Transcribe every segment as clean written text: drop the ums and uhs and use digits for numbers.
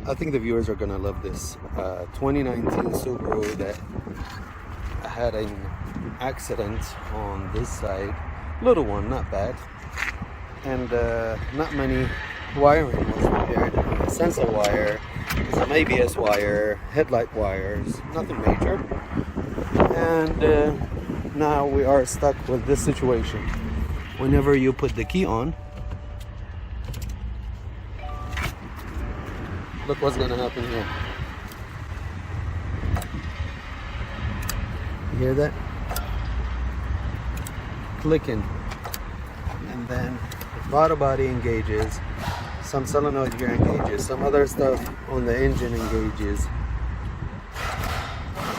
I think the viewers are gonna love this 2019 Subaru that had an accident on this side. Little one, not bad, and not many wiring was repaired. Sensor wire, some ABS wire, headlight wires, nothing major. And now we are stuck with this situation. Whenever you put the key on, look what's gonna happen here. You hear that? Clicking. And then the throttle body engages, some solenoid gear engages, some other stuff on the engine engages.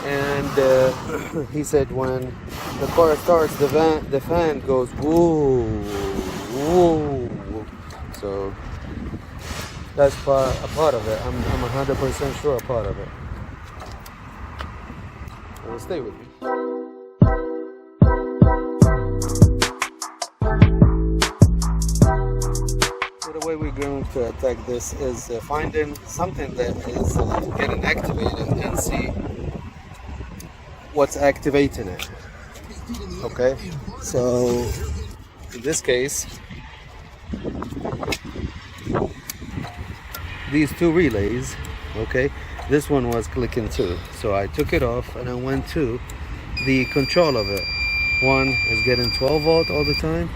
And he said when the car starts, the fan goes woo, woo. So that's a part of it. I'm 100% sure a part of it. So stay with me. The way we're going to attack this is finding something that is getting activated and see what's activating it. Okay, so in this case, these two relays, okay, this one was clicking too, so I took it off and I went to the control of it. One is getting 12 volt all the time,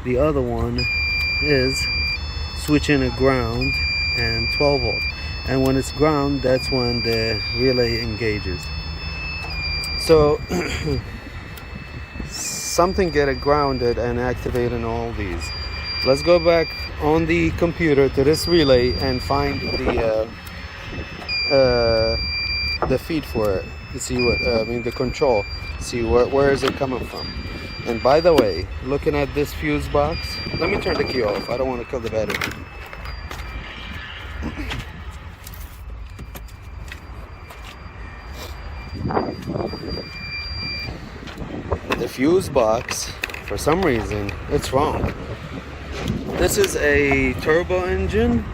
the other one is switching a ground and 12 volt, and when it's ground, that's when the relay engages. So something get it grounded and activating all these. Let's go back on the computer to this relay and find the feed for it. You see what the control. See where is it coming from. And by the way, looking at this fuse box, let me turn the key off. I don't want to kill the battery. The fuse box, for some reason, it's wrong. This is a turbo engine,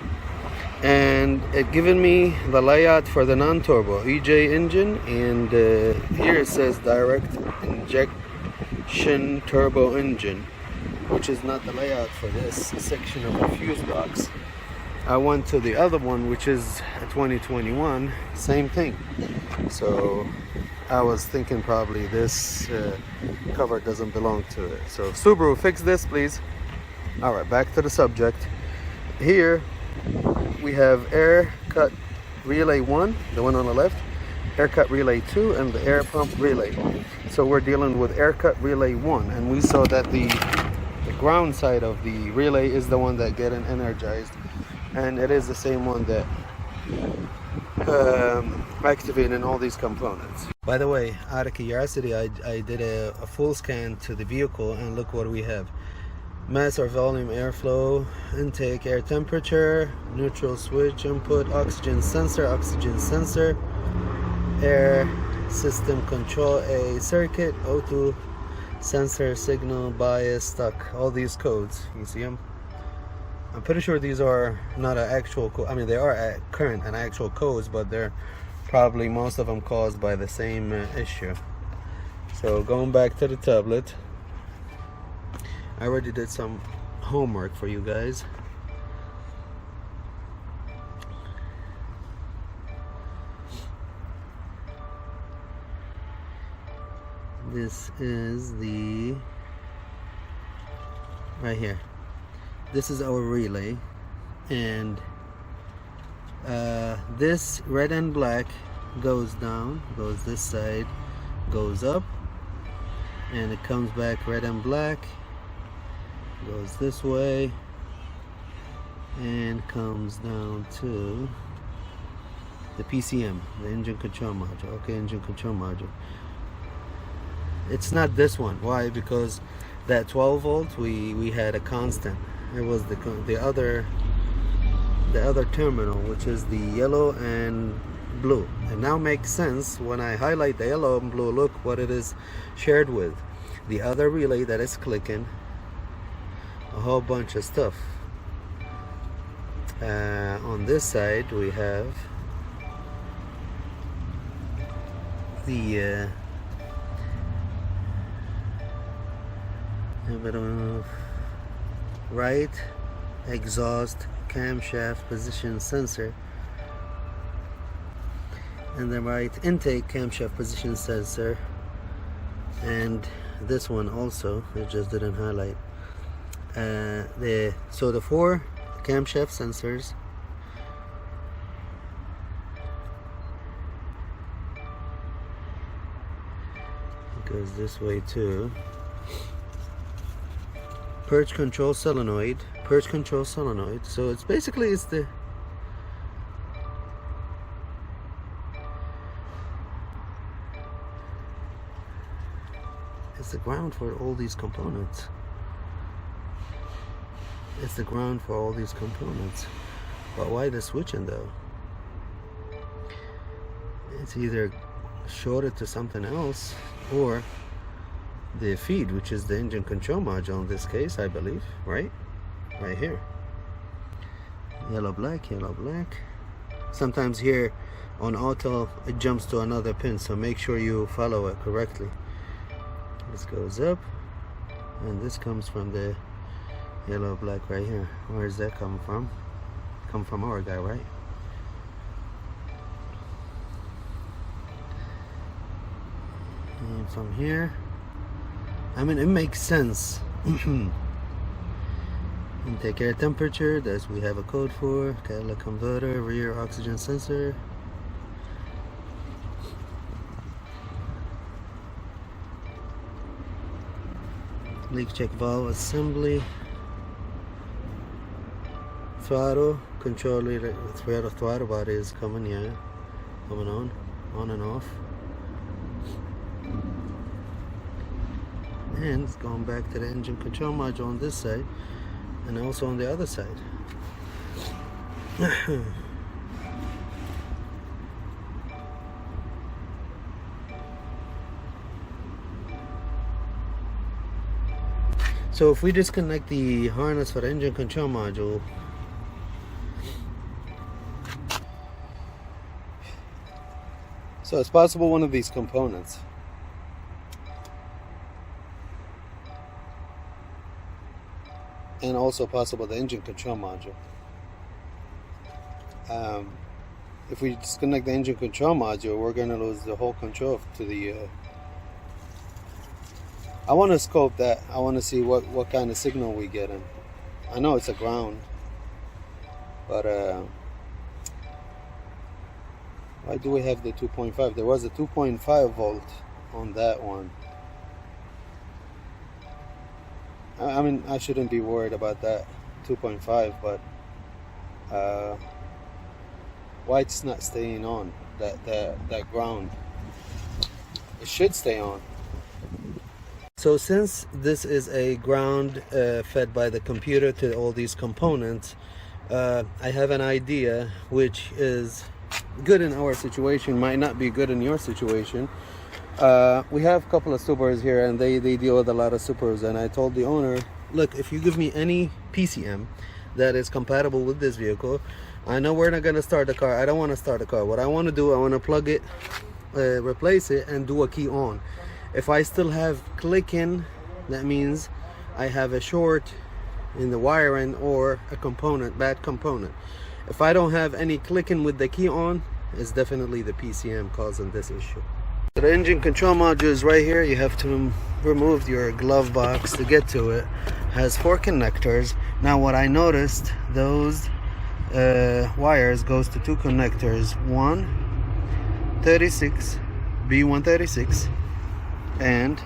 and it given me the layout for the non-turbo EJ engine, and here it says direct injection turbo engine, which is not the layout for this section of the fuse box. I went to the other one, which is a 2021, same thing. So I was thinking probably this cover doesn't belong to it. So Subaru, fix this please. All right, back to the subject. Here we have air cut relay 1, the one on the left, air cut relay 2, and the air pump relay. So we're dealing with air cut relay 1, and we saw that the ground side of the relay is the one that getting energized, and it is the same one that activating all these components. By the way, out of curiosity, I did a full scan to the vehicle, and look what we have. Mass or volume, airflow, intake, air temperature, neutral switch, input, oxygen sensor, air system control, a circuit, O2 sensor, signal, bias, stuck. All these codes, you see them? I'm pretty sure these are not an actual code. I mean, they are current and actual codes, but they're probably most of them caused by the same issue. So going back to the tablet, I already did some homework for you guys. This is the right here. This is our relay, and this red and black goes down, goes this side, goes up, and it comes back red and black, goes this way, and comes down to the PCM, the engine control module. Okay, engine control module. It's not this one. Why? Because that 12 volt we had a constant. It was the other terminal, which is the yellow and blue. It now makes sense when I highlight the yellow and blue. Look what it is shared with. The other relay that is clicking a whole bunch of stuff. On this side we have the right exhaust camshaft position sensor and the right intake camshaft position sensor, and this one also, it just didn't highlight. So the 4 camshaft sensors, it goes this way too. Purge control solenoid, so it's basically it's the ground for all these components. It's the ground for all these components. But why the switching though? It's either shorted to something else or the feed, which is the engine control module in this case, I believe, right here. Yellow black. Sometimes here on auto it jumps to another pin, so make sure you follow it correctly. This goes up and this comes from the yellow black right here. Where is that coming from? Come from our guy, right? And from here, I mean, it makes sense. Intake air temperature, that's we have a code for. Catalytic converter, rear oxygen sensor. Leak check valve assembly. Throttle controller, throttle body is coming, yeah, coming on and off. And it's going back to the engine control module on this side and also on the other side. So if we disconnect the harness for the engine control module, so it's possible one of these components and also possible the engine control module. If we disconnect the engine control module, we're going to lose the whole control to the I want to scope that. I want to see what kind of signal we get in. I know it's a ground, but why do we have the 2.5? There was a 2.5 volt on that one. I mean, I shouldn't be worried about that 2.5, but why it's not staying on that ground? It should stay on. So since this is a ground fed by the computer to all these components, I have an idea which is good in our situation, might not be good in your situation. We have a couple of Subarus here and they deal with a lot of Subarus, and I told the owner, look, if you give me any PCM that is compatible with this vehicle, I know we're not going to start the car. I don't want to start the car. What I want to do, I want to plug it, replace it, and do a key on. If I still have clicking, that means I have a short in the wiring or a component, bad component. If I don't have any clicking with the key on, it's definitely the PCM causing this issue. So the engine control module is right here. You have to remove your glove box to get to it. Has 4 connectors. Now what I noticed, those wires goes to 2 connectors. 136, B136, and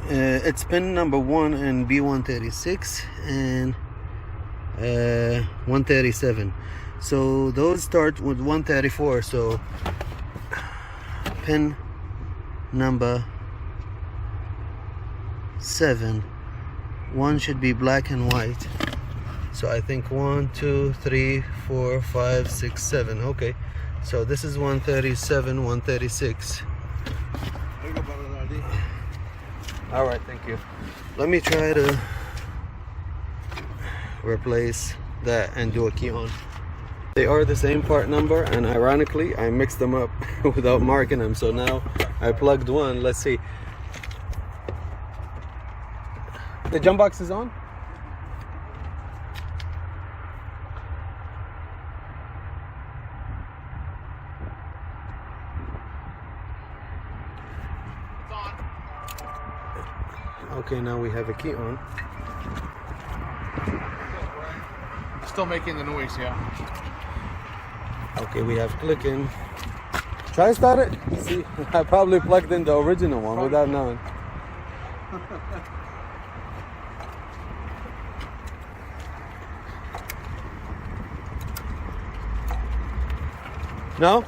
it's pin number 1 in B136 and 137. So those start with 134. So pin number 7, 1 should be black and white. So I think 1, 2, 3, 4, 5, 6, 7. Okay, so this is 137, 136. All right, thank you. Let me try to replace that and do a key on. They are the same part number, and ironically I mixed them up without marking them, so now I plugged one. Let's see. The jump box is on? It's on. Okay, now we have a key on. Still making the noise, yeah. Okay, we have clicking. Try start it. See, I probably plugged in the original one without knowing. No?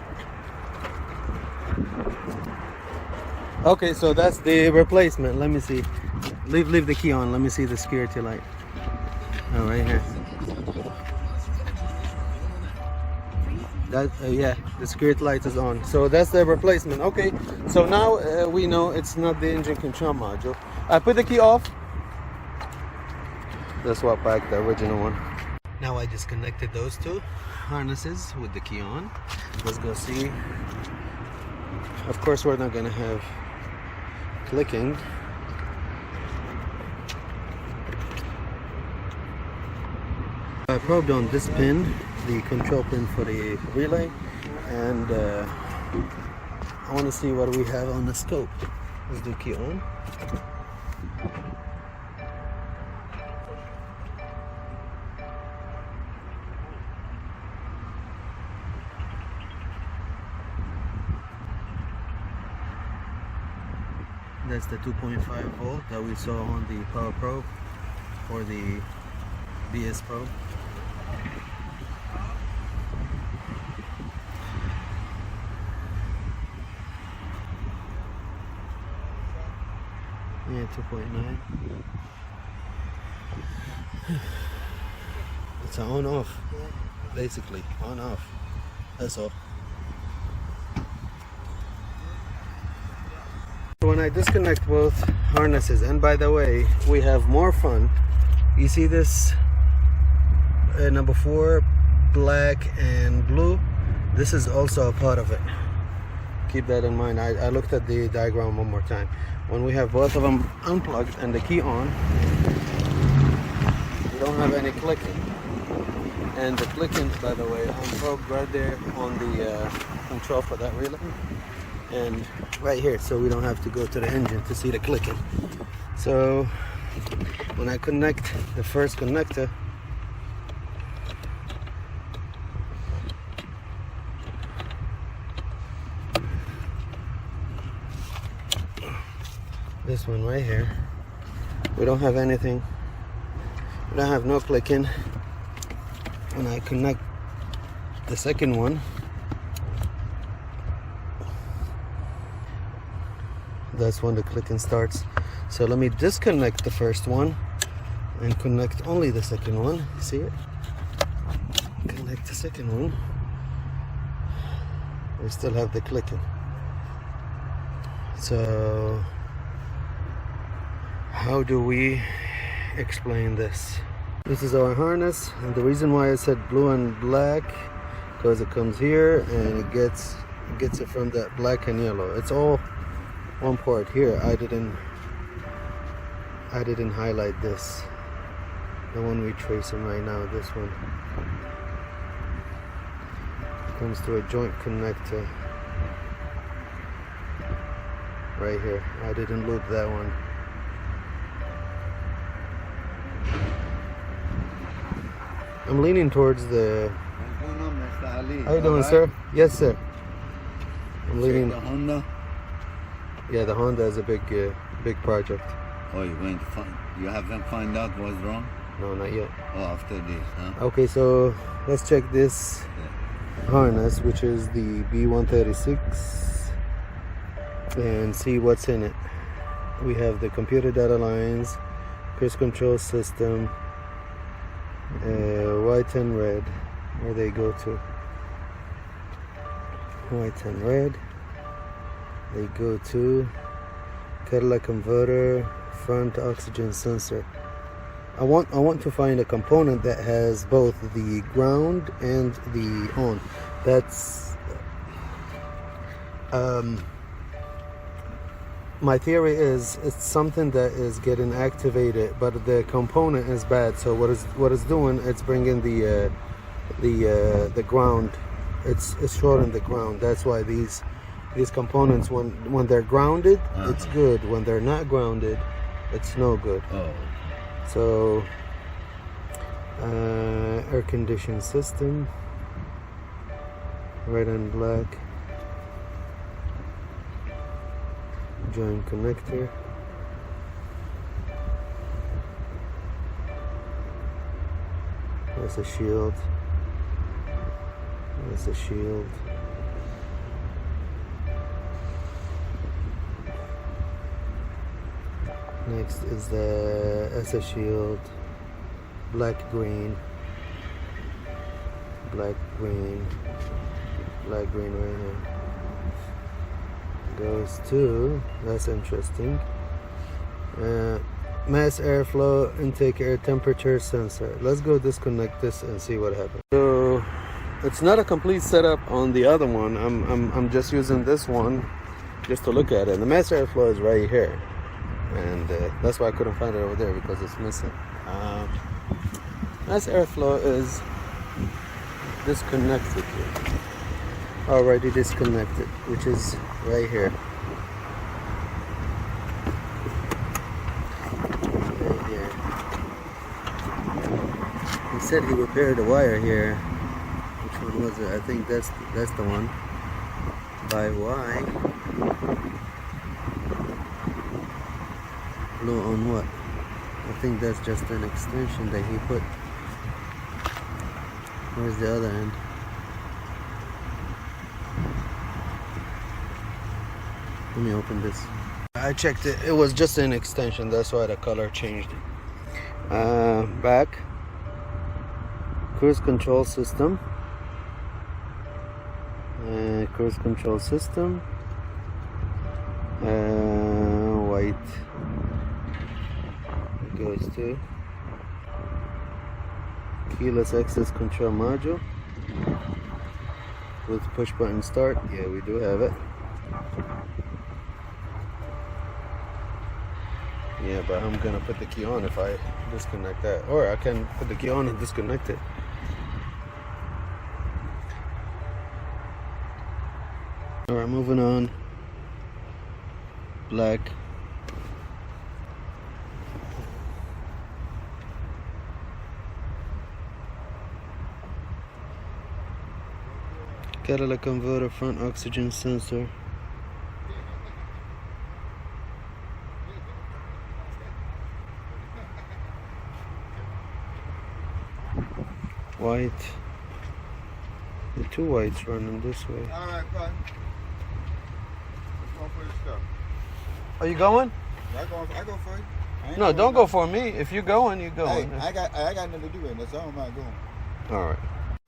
Okay, so that's the replacement. Let me see. Leave the key on. Let me see the security light. Oh, right here. That yeah, the security light is on. So that's the replacement. Okay, so now we know it's not the engine control module. I put the key off. Let's swap back the original one. Now I disconnected those two harnesses with the key on. Let's go see. Of course, we're not gonna have clicking. I probed on this pin, the control pin for the relay, and I want to see what we have on the scope. Let's do key on. That's the 2.5 volt that we saw on the power probe or the BS probe. Yeah, 2.9. It's an on off, basically on off. That's all. When I disconnect both harnesses, and by the way, we have more fun. You see this number 4, black and blue. This is also a part of it. Keep that in mind. I looked at the diagram one more time. When we have both of them unplugged and the key on, we don't have any clicking. And the clicking, by the way, I'm probed right there on the control for that relay, and right here, so we don't have to go to the engine to see the clicking. So when I connect the first connector, this one right here, we don't have anything, we don't have no clicking. When I connect the second one, that's when the clicking starts. So let me disconnect the first one and connect only the second one. See it? Connect the second one. We still have the clicking. So how do we explain this? This is our harness, and the reason why I said blue and black, because it comes here and it gets it from that black and yellow. It's all one part here. I didn't highlight this, the one we're tracing right now. This one comes to a joint connector right here. I didn't loop that one. I'm leaning towards the... How you doing, sir? Yes, sir. I'm leaning... The Honda? Yeah, the Honda is a big project. Oh, you're going to find... You haven't find out what's wrong? No, not yet. Oh, after this, huh? Okay, so let's check this harness, which is the B136, and see what's in it. We have the computer data lines, cruise control system, white and red. Where they go to? White and red. They go to Catalytic converter, front oxygen sensor. I want to find a component that has both the ground and the on. That's my theory is it's something that is getting activated, but the component is bad. So what it's doing, it's bringing the ground. It's shorting the ground. That's why these components, when they're grounded, it's good. When they're not grounded, it's no good. Oh. So air conditioning system, red and black, joint connector, that's a shield, that's a shield. Next is the SS shield, black green right here. Goes to, that's interesting, mass airflow intake air temperature sensor. Let's go disconnect this and see what happens. So it's not a complete setup on the other one. I'm just using this one just to look at it. The mass airflow is right here, and that's why I couldn't find it over there, because it's missing. Mass airflow is disconnected here. Already disconnected, which is right here. Right here. He said he repaired the wire here. Which one was it? I think that's the one. By Y. Blue on what? I think that's just an extension that he put. Where's the other end? Let me open this. I checked it. It was just an extension. That's why the color changed. Back. Cruise control system. Cruise control system. White. It goes to keyless access control module with push button start. Yeah, we do have it. Yeah, but I'm gonna put the key on if I disconnect that, or I can put the key on and disconnect it. All right, moving on. Black. Catalytic converter, front oxygen sensor. White. The two whites running this way. Alright, fine. Let's go for the stuff. Are you going? I go for it. No, don't go for me. If you're going, you're going. Hey, I got nothing to do with it. That's all I'm not going. Alright.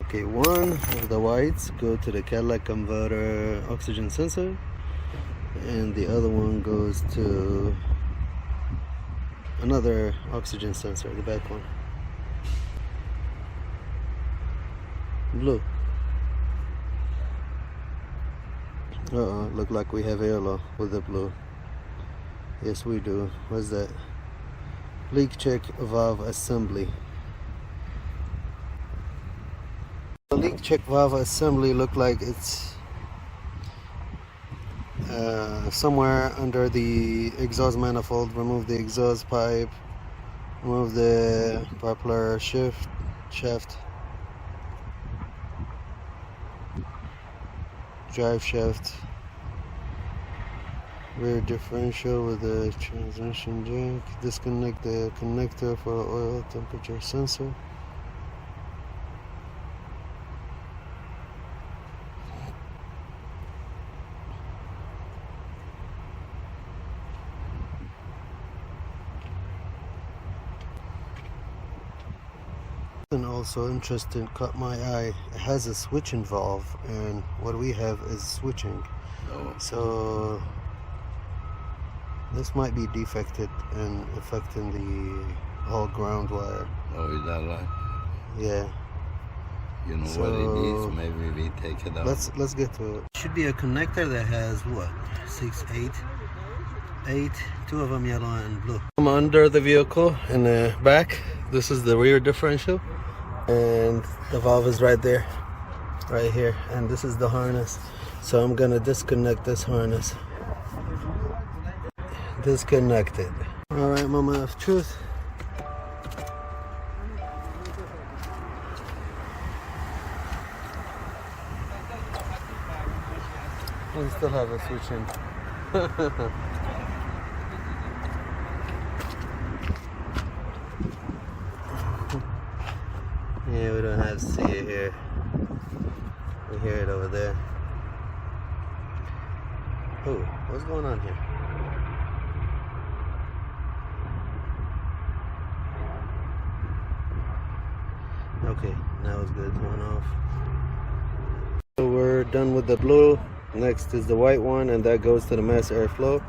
Okay, one of the whites go to the catalytic converter oxygen sensor, and the other one goes to another oxygen sensor, the back one. Blue. Look like we have airflow with the blue. Yes, we do. What's that? Leak check valve assembly. The leak check valve assembly look like it's somewhere under the exhaust manifold. Remove the exhaust pipe. Remove the propeller shaft. Drive shaft, rear differential with the transmission jack, disconnect the connector for oil temperature sensor. And also interesting, caught my eye, it has a switching valve, and what we have is switching. So This might be defected and affecting the whole ground wire. Oh, is that right? Yeah. You know what it is? Maybe we take it out. Let's get to it. Should be a connector that has what? 6, 8, 2 of them yellow and blue. I'm under the vehicle in the back. This is the rear differential, and the valve is right there, right here, and this is the harness. So I'm gonna disconnect this harness. Disconnect it. All right, Mama of Truth. We still have a switch in. Yeah, we don't have to see it here. We hear it over there. Oh, what's going on here? Okay, now it's good. Going off. So we're done with the blue. Next is the white one, and that goes to the mass airflow.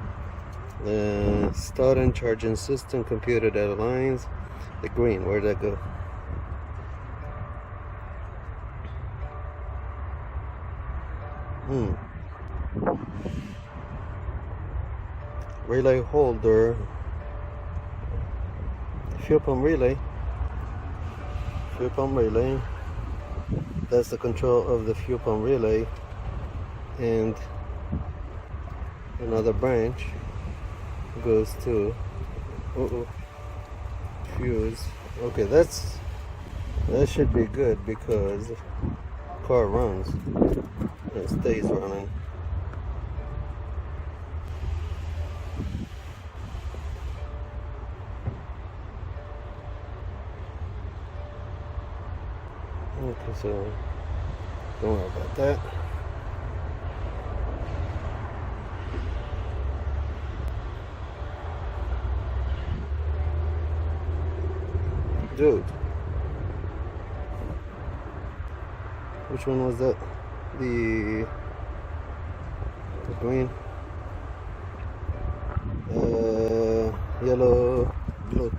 The starting charging system, computer data lines. The green, where'd that go? Relay holder. Fuel pump relay. Fuel pump relay. That's the control of the fuel pump relay. And another branch goes to fuse. Okay, that should be good because car runs. It stays running. Okay, so don't worry about that. Dude, which one was that? The green, yellow, blue.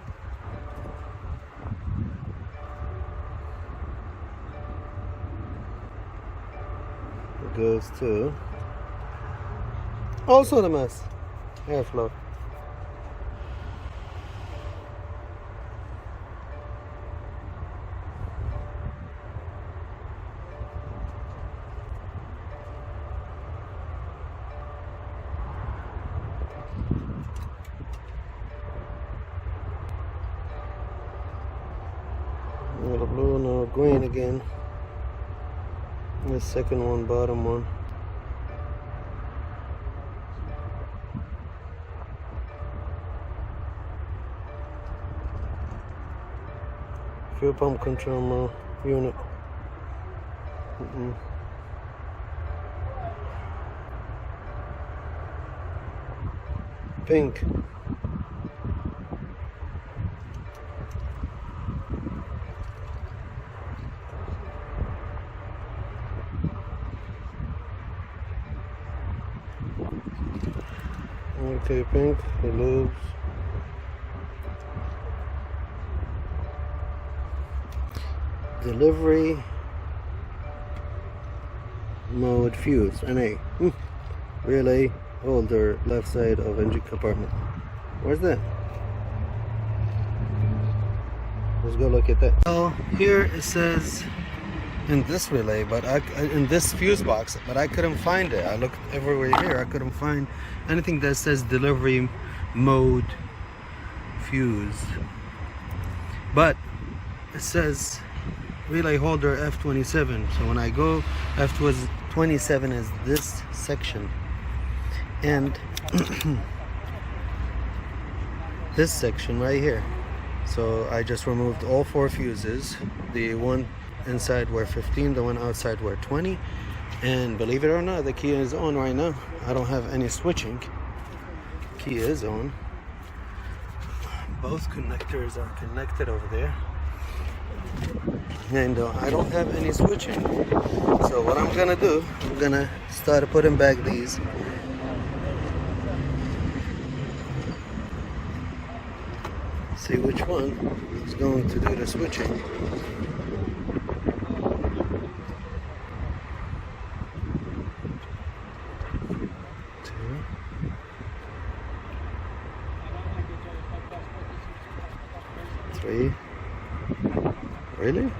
It goes to also the mass airflow. No blue, no green again. The second one, bottom one. Fuel pump control unit. Pink. Okay, pink, the loops. Delivery mode fuse, NA. Relay holder, left side of engine compartment. Where's that? Let's go look at that. So here it says in this relay, but in this fuse box, but I couldn't find it. I looked everywhere here. I couldn't find anything that says delivery mode fuse. But it says relay holder F27. So when I go, F27 is this section, and this section right here. So I just removed all 4 fuses. The one inside were 15, the one outside were 20, and believe it or not, the key is on right now. I don't have any switching. Key is on. Both connectors are connected over there, and I don't have any switching. So what I'm gonna do, I'm gonna start putting back these. see which one is going to do the switching. Two. Three. Really?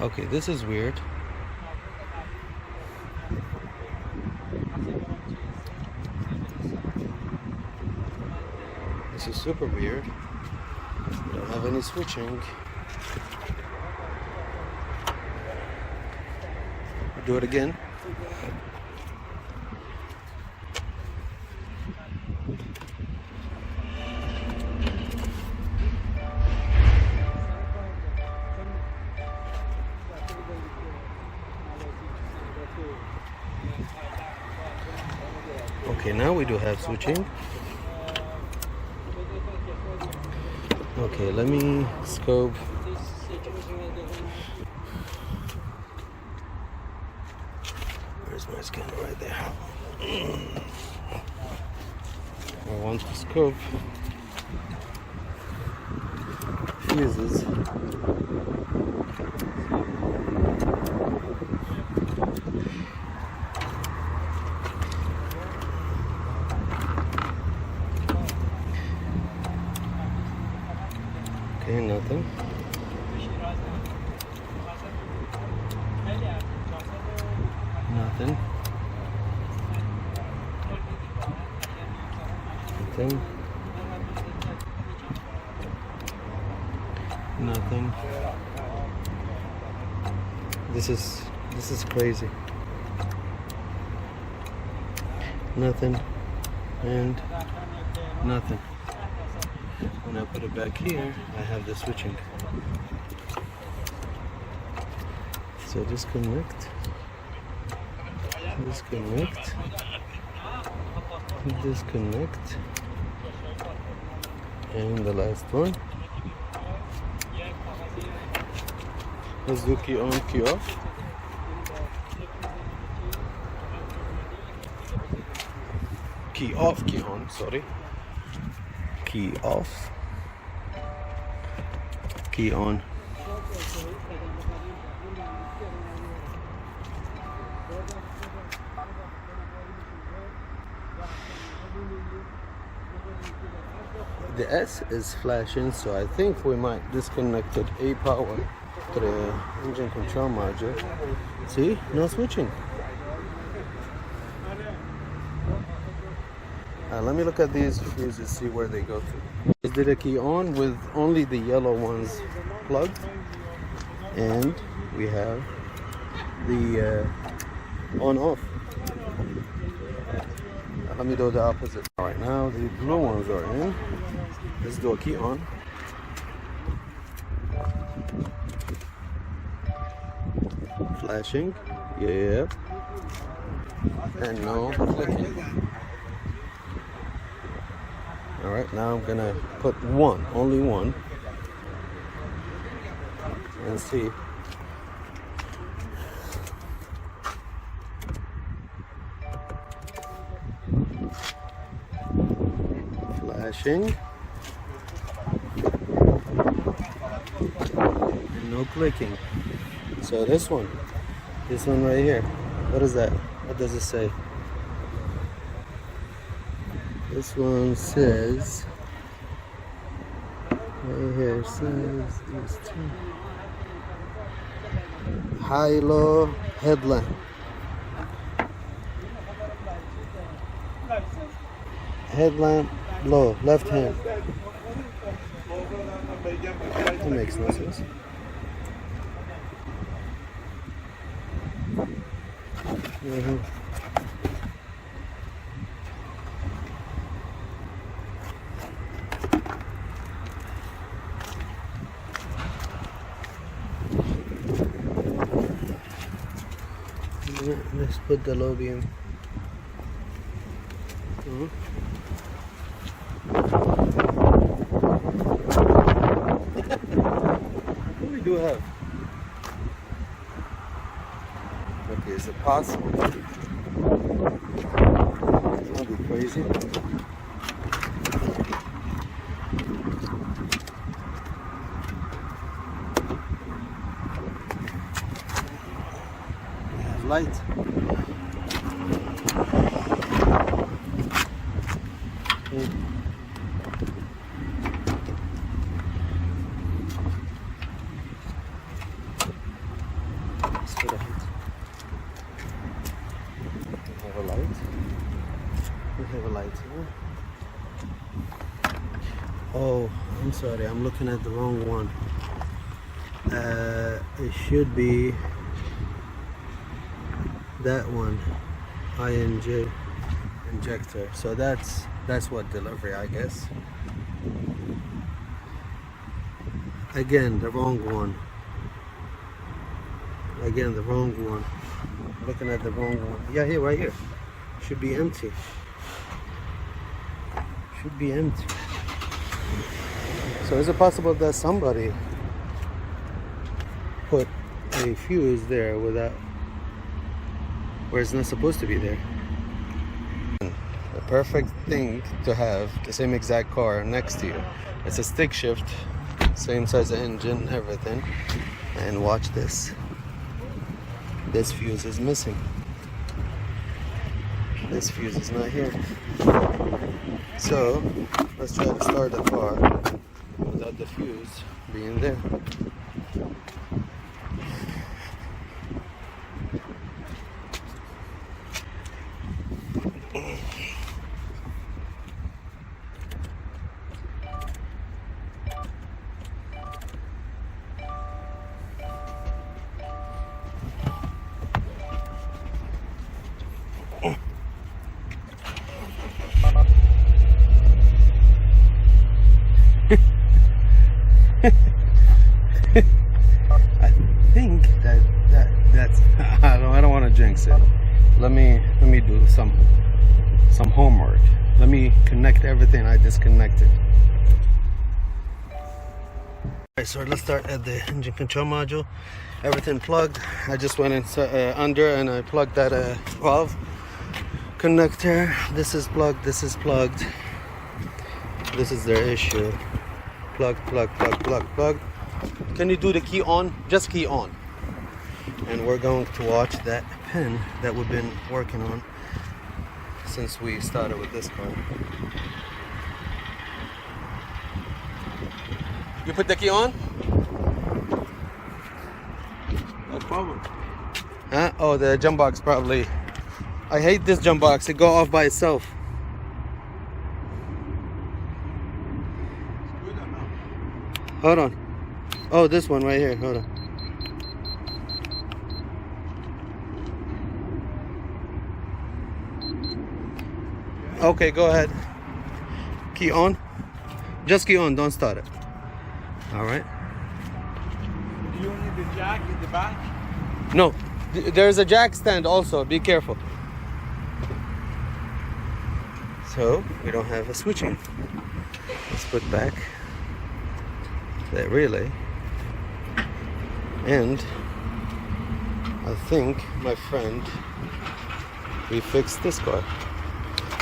Okay, this is weird. This is super weird. We don't have any switching. Do it again. Okay, now we do have switching. Okay, let me scope. Where's my scanner? Right there. I want to scope fuses. Okay, nothing. Nothing. Nothing. Nothing. This is crazy. Nothing and nothing. When I put it back here, I have the switching. So disconnect, disconnect, disconnect, and the last one. Let's do key on, key off. Key off, key on, sorry. Key off, key on. The S is flashing, so I think we might disconnect A power to the engine control module. See, no switching. Let me look at these fuses, see where they go to. I did a key on with only the yellow ones plugged, and we have the on off. Let me do the opposite. All right, now the blue ones are in. Let's do a key on. Flashing, yeah, and no clicking. All right, now I'm gonna put one, only one, and see. Flashing, and no clicking. So this one right here, what is that? What does it say? This one says, right here, says these two. High-low headlamp. Headlamp low, left hand. That makes no sense. Let's put the low beam. What we do have? Okay, is it possible? light. Let's put a light. We have a light. We have a light here. Oh, I'm sorry, I'm looking at the wrong one. It should be that one, INJ injector. So that's what delivery, I guess. Again, the wrong one. Again, the wrong one. Looking at the wrong one. Yeah, here, right here. Should be empty. Should be empty. So is it possible that somebody put a fuse there without, where it's not supposed to be there? The perfect thing to have the same exact car next to you. It's a stick shift, same size of engine, everything. And watch this. This fuse is missing. This fuse is not here. So let's try to start the car without the fuse being there. I think that's I don't want to jinx it. Let me do some homework. Let me connect everything I disconnected. Alright, so let's start at the engine control module. Everything plugged. I just went in under and I plugged that valve connector. This is plugged. This is plugged. This is their issue. Plug. Can you do the key on? Just key on. And we're going to watch that pin that we've been working on since we started with this car. You put the key on? No problem. Huh? Oh, the jump box probably. I hate this jump box. It go off by itself. Hold on. Oh, this one right here. Hold on. Okay, go ahead. Key on. Just key on. Don't start it. All right. Do you need the jack in the back? No. There's a jack stand also. Be careful. So we don't have a switching. Let's put back that relay, and I think, my friend, we fixed this car.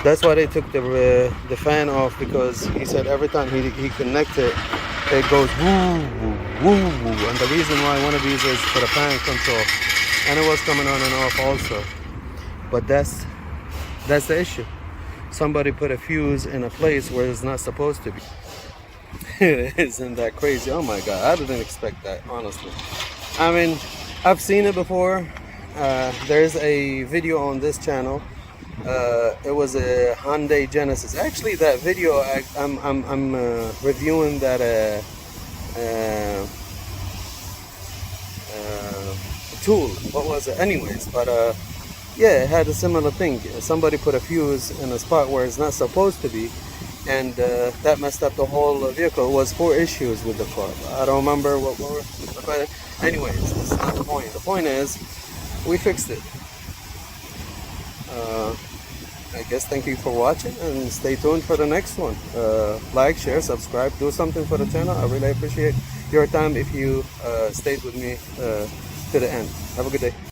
That's why they took the fan off, because he said every time he connected it goes woo woo woo woo, and the reason why one of these is for the fan control, and it was coming on and off also. But that's the issue. Somebody put a fuse in a place where it's not supposed to be. Isn't that crazy? Oh my god, I didn't expect that, honestly. I mean, I've seen it before. There's a video on this channel. It was a Hyundai Genesis. Actually, that video, I'm reviewing that tool. What was it? Anyways, but yeah, it had a similar thing. Somebody put a fuse in a spot where it's not supposed to be, and that messed up the whole vehicle. It was 4 issues with the car. I don't remember what were, but anyways, that's not the point. The point is, we fixed it. I guess thank you for watching, and stay tuned for the next one. Like, share, subscribe, do something for the channel. I really appreciate your time if you stayed with me to the end. Have a good day.